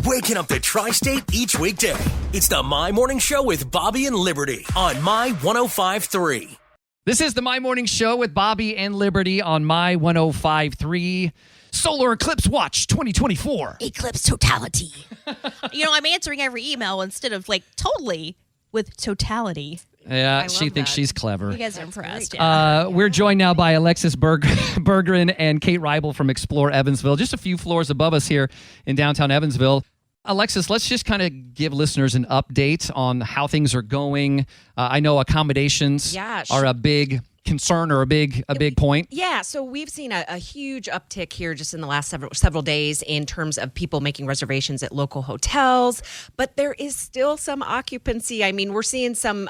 waking up the tri-state each weekday. It's the My Morning Show with Bobby and Liberty on My 105.3. This is the My Morning Show with Bobby and Liberty on My 105.3. Solar Eclipse Watch 2024. Eclipse totality. I'm answering every email instead of totally with totality. Yeah, she thinks she's clever. You guys are impressed. Yeah. We're joined now by Alexis Bergeron and Kate Reibel from Explore Evansville, just a few floors above us here in downtown Evansville. Alexis, let's just kind of give listeners an update on how things are going. I know accommodations are a big concern or a big point. Yeah, so we've seen a huge uptick here just in the last several days in terms of people making reservations at local hotels, but there is still some occupancy. I mean, we're seeing some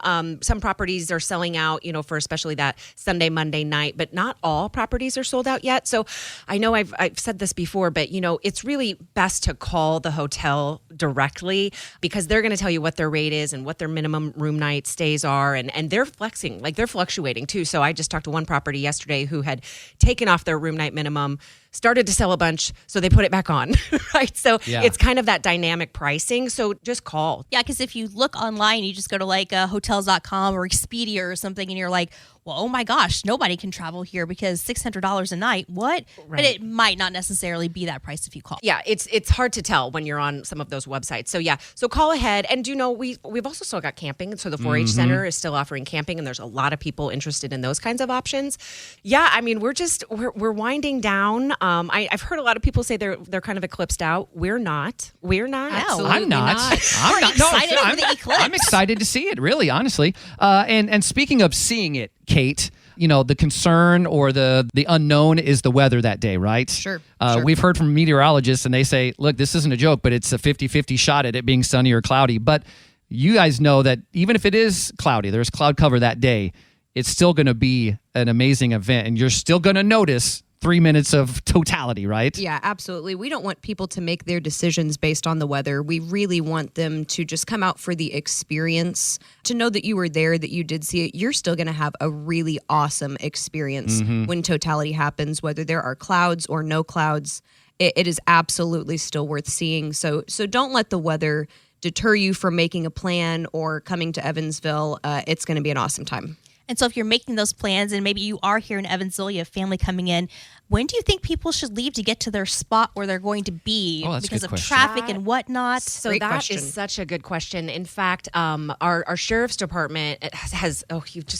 properties are selling out, for especially that Sunday, Monday night, but not all properties are sold out yet. So I know I've said this before, but it's really best to call the hotel directly because they're going to tell you what their rate is and what their minimum room night stays are, and they're flexing, they're fluctuating too. So I just talked to one property yesterday who had taken off their room night minimum, started to sell a bunch, so they put it back on, right? So It's kind of that dynamic pricing, so just call. Yeah, because if you look online, you just go to hotels.com or Expedia or something, and you're like, well, oh my gosh, nobody can travel here because $600 a night. What? Right. But it might not necessarily be that price if you call. Yeah, it's hard to tell when you're on some of those websites. So call ahead. And we've also still got camping. So the 4-H Center is still offering camping, and there's a lot of people interested in those kinds of options. Yeah, I mean, we're winding down. I've heard a lot of people say they're kind of eclipsed out. We're not. Absolutely I'm not. I'm not. Excited for the eclipse. I'm excited to see it, really, honestly. And speaking of seeing it, Kate, the concern or the unknown is the weather that day, right? Sure. We've heard from meteorologists, and they say, look, this isn't a joke, but it's a 50-50 shot at it being sunny or cloudy. But you guys know that even if it is cloudy, there's cloud cover that day, it's still going to be an amazing event, and you're still going to notice 3 minutes of totality, right? Yeah, absolutely. We don't want people to make their decisions based on the weather. We really want them to just come out for the experience, to know that you were there, that you did see it. You're still going to have a really awesome experience when totality happens, whether there are clouds or no clouds. It is absolutely still worth seeing. So don't let the weather deter you from making a plan or coming to Evansville. It's going to be an awesome time. And so if you're making those plans and maybe you are here in Evansville, you have family coming in, when do you think people should leave to get to their spot where they're going to be because of traffic and whatnot? So that is such a good question. In fact, our sheriff's department has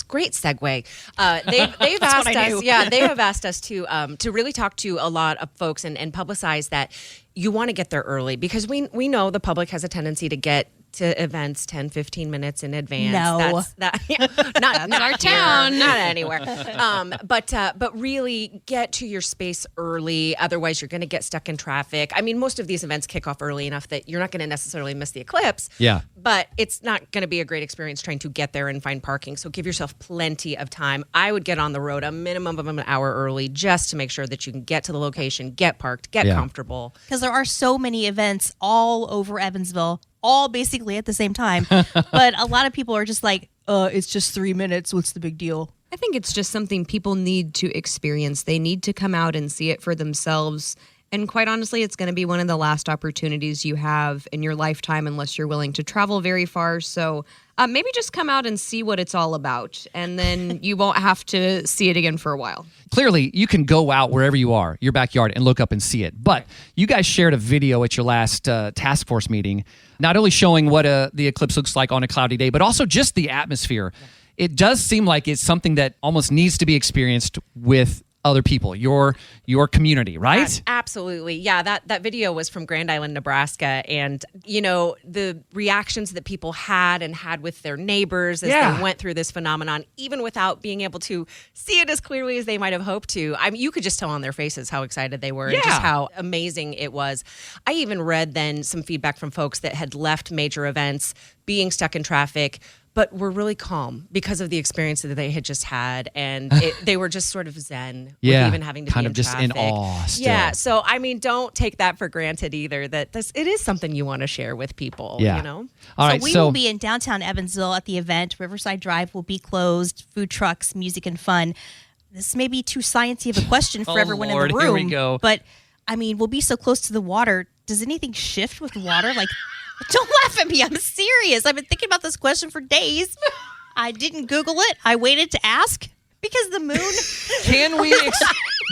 great segue. They've asked us, they have asked us to really talk to a lot of folks and publicize that you want to get there early because we know the public has a tendency to get to events 10, 15 minutes in advance. No. Not our town, not anywhere. But really get to your space early. Otherwise, you're going to get stuck in traffic. I mean, most of these events kick off early enough that you're not going to necessarily miss the eclipse. Yeah. But it's not going to be a great experience trying to get there and find parking. So give yourself plenty of time. I would get on the road a minimum of an hour early just to make sure that you can get to the location, get parked, get comfortable. Because there are so many events all over Evansville, all basically at the same time. But a lot of people are just like, it's just 3 minutes. What's the big deal? I think it's just something people need to experience. They need to come out and see it for themselves. And quite honestly, it's going to be one of the last opportunities you have in your lifetime unless you're willing to travel very far. So maybe just come out and see what it's all about. And then you won't have to see it again for a while. Clearly, you can go out wherever you are, your backyard, and look up and see it. But you guys shared a video at your last task force meeting, not only showing what the eclipse looks like on a cloudy day, but also just the atmosphere. It does seem like it's something that almost needs to be experienced with other people, your community, right? Absolutely. Yeah, that video was from Grand Island, Nebraska. And, the reactions that people had with their neighbors as they went through this phenomenon, even without being able to see it as clearly as they might have hoped to. I mean, you could just tell on their faces how excited they were and just how amazing it was. I even read then some feedback from folks that had left major events being stuck in traffic, but were really calm because of the experience that they had just had. And they were just sort of zen with even having to kind be of in just traffic. in awe still. Yeah, so I mean, don't take that for granted either, that it is something you want to share with people, All right, we will be in downtown Evansville at the event. Riverside Drive will be closed, food trucks, music and fun. This may be too sciencey of a question for everyone in the room. Here we go. But I mean, we'll be so close to the water. does anything shift with water? Like, don't laugh at me. I'm serious. I've been thinking about this question for days. I didn't Google it. I waited to ask because the moon. Can we?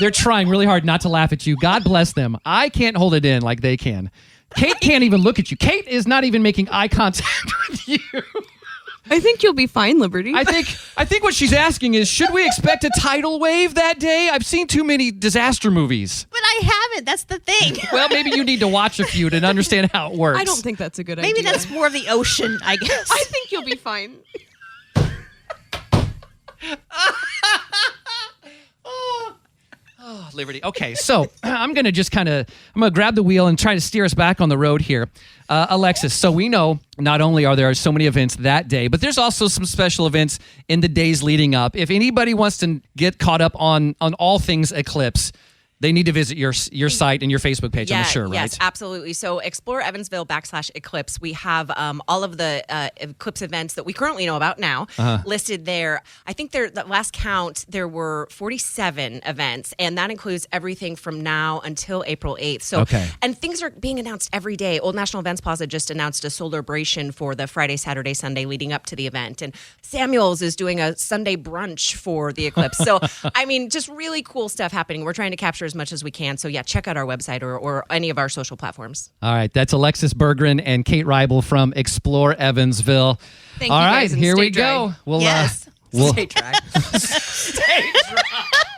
They're trying really hard not to laugh at you. God bless them. I can't hold it in like they can. Kate can't even look at you. Kate is not even making eye contact with you. I think you'll be fine, Liberty. I think what she's asking is, should we expect a tidal wave that day? I've seen too many disaster movies. But I haven't. That's the thing. Well, maybe you need to watch a few to understand how it works. I don't think that's a good Maybe idea. that's more of the ocean, I guess. I think you'll be fine. Oh, Liberty. Okay, so I'm going to grab the wheel and try to steer us back on the road here. Alexis, so we know not only are there so many events that day, but there's also some special events in the days leading up. If anybody wants to get caught up on all things Eclipse, they need to visit your site and your Facebook page, I'm sure, right? Yes, absolutely. So Explore Evansville /Eclipse. We have all of the Eclipse events that we currently know about now listed there. I think the last count, there were 47 events, and that includes everything from now until April 8th. So, and things are being announced every day. Old National Events Plaza just announced a celebration for the Friday, Saturday, Sunday leading up to the event. And Samuel's is doing a Sunday brunch for the Eclipse. So, I mean, just really cool stuff happening. We're trying to capture as much as we can. So yeah, check out our website or any of our social platforms. All right. That's Alexis Berggren and Kate Reibel from Explore Evansville. Thank you guys, and here stay we dry. go. Yes. Stay dry. Stay dry.